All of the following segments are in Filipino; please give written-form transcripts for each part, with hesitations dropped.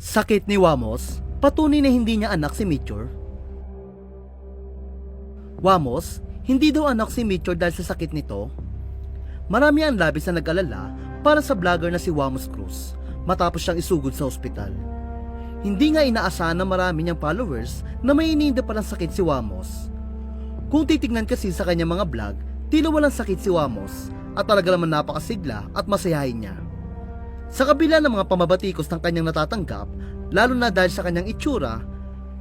Sakit ni Wamos, patunay na hindi niya anak si Mitchor. Wamos, hindi daw anak si Mitchor dahil sa sakit nito. Marami ang labis na nag-alala para sa vlogger na si Wamos Cruz matapos siyang isugod sa ospital. Hindi nga inaasahan ng marami niyang followers na may iniinda palang sakit si Wamos. Kung titignan kasi sa kanyang mga vlog, tila walang sakit si Wamos at talaga naman napakasigla at masayahin niya. Sa kabila ng mga pamabatikos ng kanyang natatanggap, lalo na dahil sa kanyang itsura,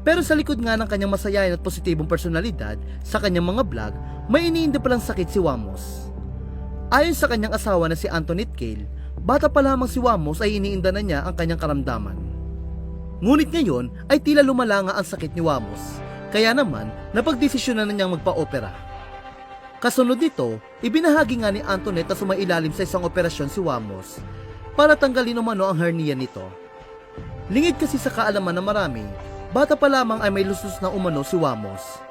pero sa likod nga ng kanyang masayahin at positibong personalidad sa kanyang mga vlog, may iniinda palang sakit si Wamos. Ayon sa kanyang asawa na si Antoinette Cale, bata pa lamang si Wamos ay iniinda na niya ang kanyang karamdaman. Ngunit ngayon ay tila lumala nga ang sakit ni Wamos, kaya naman napagdesisyonan na niyang magpa-opera. Kasunod nito, ibinahagi nga ni Antoinette na sumailalim sa isang operasyon si Wamos para tanggalin umano ang hernia nito. Lingid kasi sa kaalaman ng marami, bata pa lamang ay may luslos na umano si Wamos.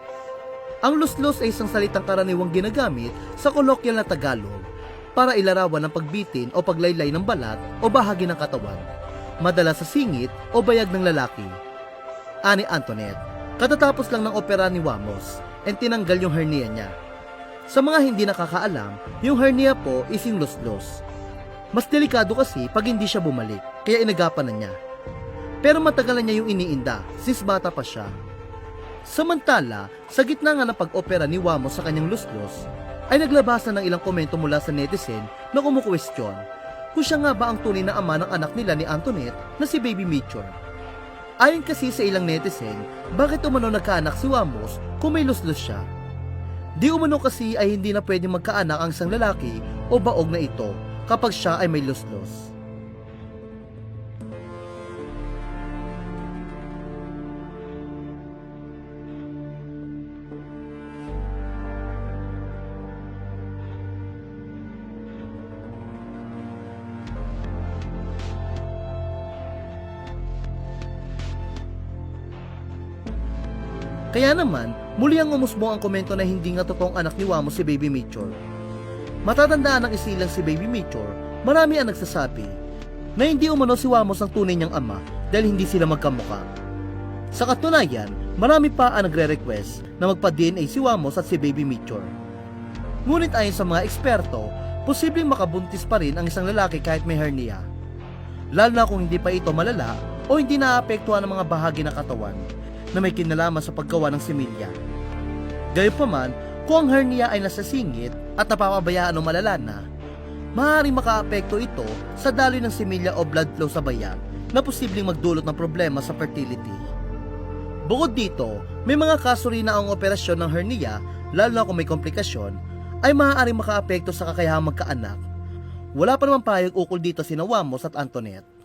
Ang luslos ay isang salitang karaniwang ginagamit sa kolokyal na Tagalog para ilarawan ang pagbitin o paglaylay ng balat o bahagi ng katawan, madalas sa singit o bayag ng lalaki. Ani Antoinette, katatapos lang ng opera ni Wamos and tinanggal yung hernia niya. Sa mga hindi nakakaalam, yung hernia po is yung luslos. Mas delikado kasi pag hindi siya bumalik, kaya inagapan na niya. Pero matagal na niya yung iniinda, since bata pa siya. Samantala, sa gitna nga ng pag-opera ni Wamos sa kanyang luslos, ay naglabasan ng ilang komento mula sa netizen na kumukwestiyon kung siya nga ba ang tunay na ama ng anak nila ni Antoinette na si Baby Mitchor. Ayon kasi sa ilang netizen, bakit umano nagkaanak si Wamos kung may luslos siya? Di umano kasi ay hindi na pwedeng magkaanak ang isang lalaki o baog na ito kapag siya ay may luslos. Kaya naman, muli ang umusbong ang komento na hindi nga totoong anak ni Wamos si Baby Mitchor. Matatandaan ng isilang si Baby Mitchor, marami ang nagsasabi na hindi umano si Wamos ang tunay niyang ama dahil hindi sila magkamukha. Sa katunayan, marami pa ang nagre-request na magpa-DNA si Wamos at si Baby Mitchor. Ngunit ayon sa mga eksperto, posibleng makabuntis pa rin ang isang lalaki kahit may hernia. Lalo na kung hindi pa ito malala o hindi naapektuhan ng mga bahagi ng katawan na may kinalaman sa paggawa ng similya. Gayunpaman, kung ang hernia ay nasa singit at napapabayaan o malala na, maaaring makaapekto ito sa daloy ng similya o blood flow sa bayag na posibleng magdulot ng problema sa fertility. Bukod dito, may mga kaso rin na ang operasyon ng hernia, lalo na kung may komplikasyon, ay maaaring makaapekto sa kakayahang magkaanak. Wala pa naman pahayag ukol dito sina Wamos at Antoinette.